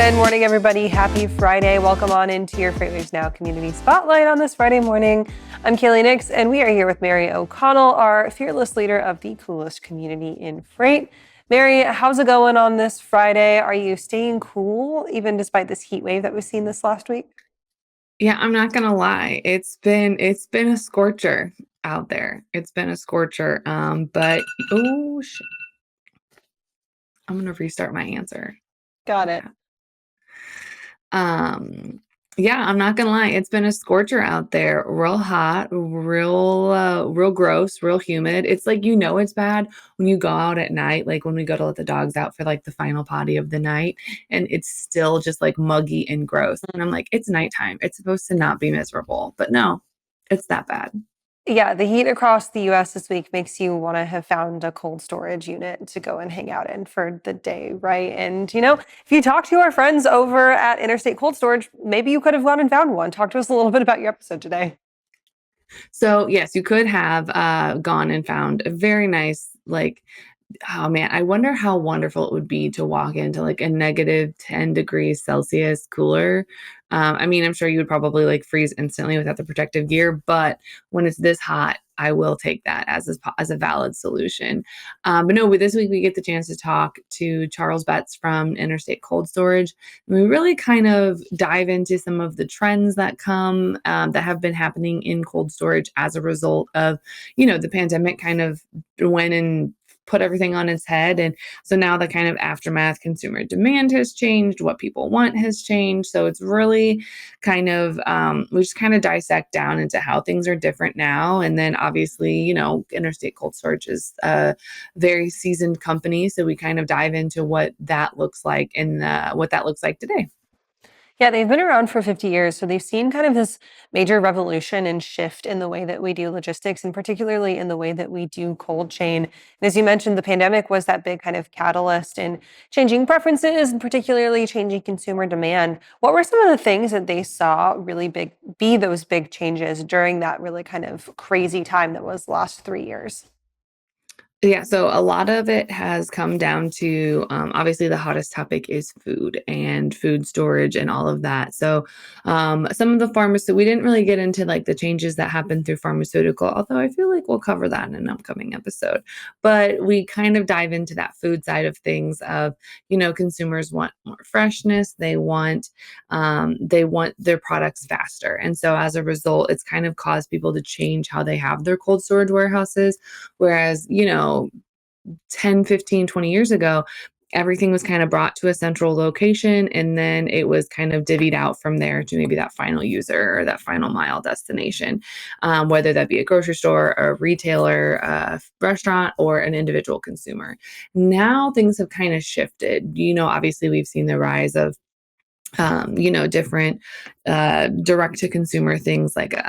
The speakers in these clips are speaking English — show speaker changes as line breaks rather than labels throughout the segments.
Good morning, everybody. Happy Friday. Welcome on into your FreightWaves Now Community Spotlight on this Friday morning. I'm Kaylee Nix, and we are here with Mary O'Connell, our fearless leader of the coolest community in freight. Mary, how's it going on this Friday? Are you staying cool, even despite this heat wave that we've seen this last week?
Yeah, I'm not gonna lie. It's been a scorcher out there. It's been a scorcher. But oh shit. I'm gonna restart my answer.
Got it.
Okay. Um, yeah, I'm not gonna lie. It's been a scorcher out there. Real hot, real gross, real humid. It's like it's bad when you go out at night, like when we go to let the dogs out for like the final potty of the night, and it's still just like muggy and gross. And I'm like, it's nighttime. It's supposed to not be miserable, but no, it's that bad.
Yeah, the heat across the US this week makes you want to have found a cold storage unit to go and hang out in for the day, right? And, if you talk to our friends over at Interstate Cold Storage, maybe you could have gone and found one. Talk to us a little bit about your episode today.
So yes, you could have gone and found a very nice, like, oh man, I wonder how wonderful it would be to walk into like a negative 10 degrees Celsius cooler. I mean, I'm sure you would probably like freeze instantly without the protective gear, but when it's this hot, I will take that as a valid solution. But no, this week we get the chance to talk to Charles Betts from Interstate Cold Storage. And we really kind of dive into some of the trends that that have been happening in cold storage as a result of, the pandemic kind of went and put everything on its head. And so now the kind of aftermath, consumer demand has changed, what people want has changed. So it's really kind of, we just kind of dissect down into how things are different now. And then obviously, Interstate Cold Storage is a very seasoned company. So we kind of dive into what that looks like and what that looks like today.
Yeah, they've been around for 50 years, so they've seen kind of this major revolution and shift in the way that we do logistics, and particularly in the way that we do cold chain. And as you mentioned, the pandemic was that big kind of catalyst in changing preferences and particularly changing consumer demand. What were some of the things that they saw really be those big changes during that really kind of crazy time that was the last 3 years?
Yeah, so a lot of it has come down to obviously the hottest topic is food and food storage and all of that. So some of the pharmaceutical, we didn't really get into like the changes that happened through pharmaceutical, although I feel like we'll cover that in an upcoming episode. But we kind of dive into that food side of things of, consumers want more freshness. They want their products faster. And so as a result, it's kind of caused people to change how they have their cold storage warehouses. Whereas, 10, 15, 20 years ago, everything was kind of brought to a central location and then it was kind of divvied out from there to maybe that final user or that final mile destination, whether that be a grocery store, a retailer, a restaurant, or an individual consumer. Now things have kind of shifted. Obviously, we've seen the rise of different direct to consumer things like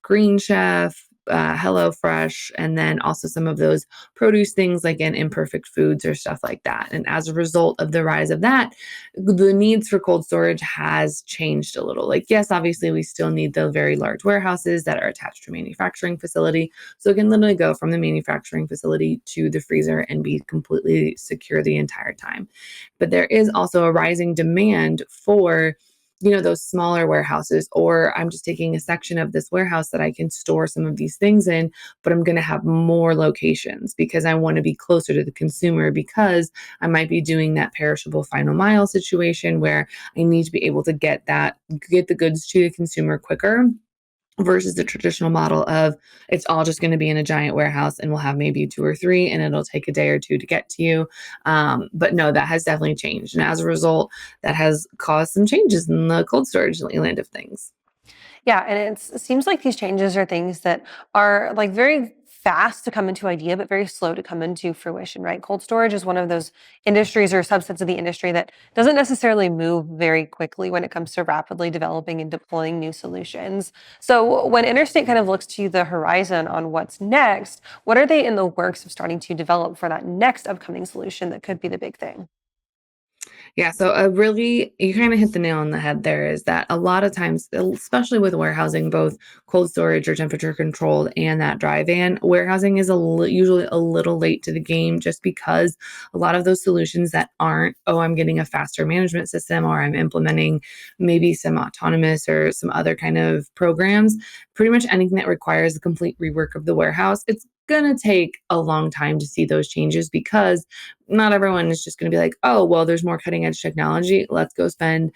Green Chef, HelloFresh, and then also some of those produce things like in Imperfect Foods or stuff like that. And as a result of the rise of that, the needs for cold storage has changed a little. Like, yes, obviously, we still need the very large warehouses that are attached to a manufacturing facility. So it can literally go from the manufacturing facility to the freezer and be completely secure the entire time. But there is also a rising demand for those smaller warehouses, or I'm just taking a section of this warehouse that I can store some of these things in, but I'm going to have more locations because I want to be closer to the consumer because I might be doing that perishable final mile situation where I need to be able to get the goods to the consumer quicker versus the traditional model of it's all just going to be in a giant warehouse and we'll have maybe two or three and it'll take a day or two to get to you. But no, that has definitely changed. And as a result, that has caused some changes in the cold storage land of things.
Yeah, and it seems like these changes are things that are like very fast to come into idea, but very slow to come into fruition, right? Cold storage is one of those industries or subsets of the industry that doesn't necessarily move very quickly when it comes to rapidly developing and deploying new solutions. So when Interstate kind of looks to the horizon on what's next, what are they in the works of starting to develop for that next upcoming solution that could be the big thing?
Yeah, so really, you kind of hit the nail on the head there is that a lot of times, especially with warehousing, both cold storage or temperature controlled and that dry van. Warehousing is usually a little late to the game just because a lot of those solutions that aren't, oh, I'm getting a faster management system or I'm implementing maybe some autonomous or some other kind of programs, pretty much anything that requires a complete rework of the warehouse, it's going to take a long time to see those changes because not everyone is just going to be like, oh, well, there's more cutting edge technology. Let's go spend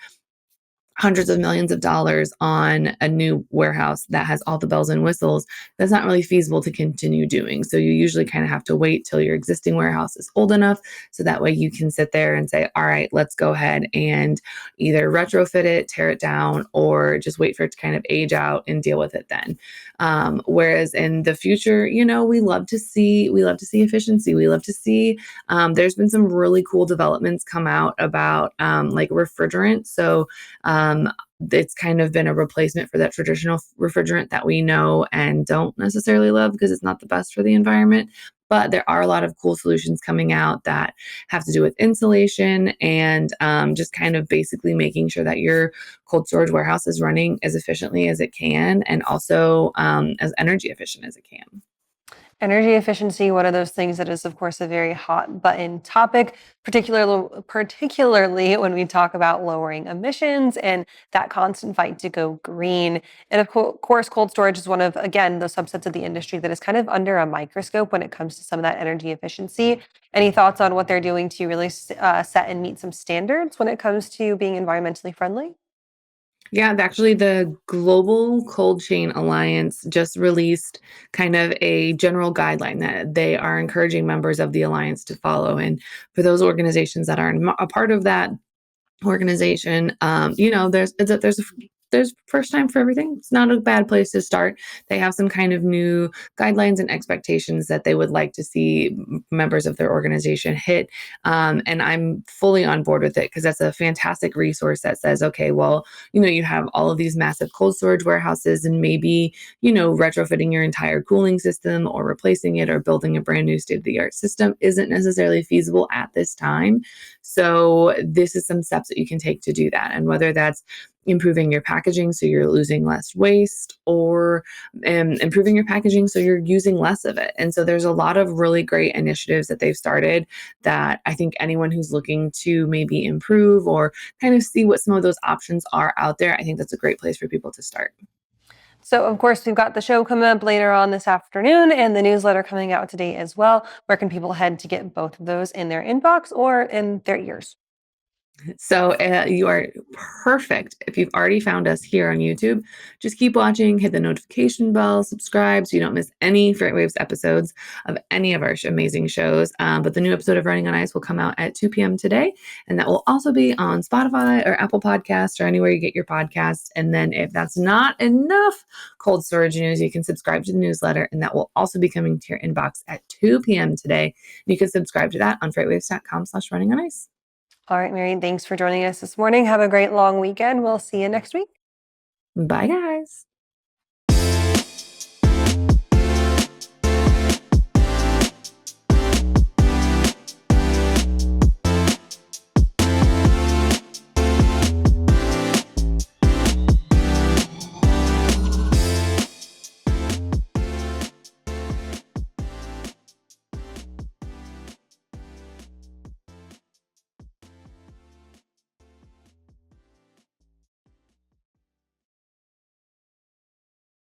hundreds of millions of dollars on a new warehouse that has all the bells and whistles. That's not really feasible to continue doing. So you usually kind of have to wait till your existing warehouse is old enough so that way you can sit there and say, all right, let's go ahead and either retrofit it, tear it down, or just wait for it to kind of age out and deal with it then. Whereas in the future, we love to see efficiency. We love to see there's been some really cool developments come out about like refrigerant. So it's kind of been a replacement for that traditional refrigerant that we know and don't necessarily love because it's not the best for the environment. But there are a lot of cool solutions coming out that have to do with insulation and just kind of basically making sure that your cold storage warehouse is running as efficiently as it can and also as energy efficient as it can.
Energy efficiency, one of those things that is, of course, a very hot button topic, particularly when we talk about lowering emissions and that constant fight to go green. And of course, cold storage is one of, again, those subsets of the industry that is kind of under a microscope when it comes to some of that energy efficiency. Any thoughts on what they're doing to really set and meet some standards when it comes to being environmentally friendly?
Yeah, actually, the Global Cold Chain Alliance just released kind of a general guideline that they are encouraging members of the alliance to follow. And for those organizations that aren't a part of that organization, there's first time for everything. It's not a bad place to start. They have some kind of new guidelines and expectations that they would like to see members of their organization hit. And I'm fully on board with it because that's a fantastic resource that says, okay, well, you have all of these massive cold storage warehouses and maybe, retrofitting your entire cooling system or replacing it or building a brand new state of the art system isn't necessarily feasible at this time. So this is some steps that you can take to do that. And whether that's improving your packaging so you're losing less waste or improving your packaging so you're using less of it. And so there's a lot of really great initiatives that they've started that I think anyone who's looking to maybe improve or kind of see what some of those options are out there, I think that's a great place for people to start.
So, of course, we've got the show coming up later on this afternoon and the newsletter coming out today as well. Where can people head to get both of those in their inbox or in their ears?
So you are perfect. If you've already found us here on YouTube, just keep watching, hit the notification bell, subscribe so you don't miss any FreightWaves episodes of any of our amazing shows. But the new episode of Running on Ice will come out at 2 p.m. today, and that will also be on Spotify or Apple Podcasts or anywhere you get your podcasts. And then if that's not enough cold storage news, you can subscribe to the newsletter, and that will also be coming to your inbox at 2 p.m. today. You can subscribe to that on freightwaves.com/running on ice.
All right, Mary, thanks for joining us this morning. Have a great long weekend. We'll see you next week.
Bye, guys.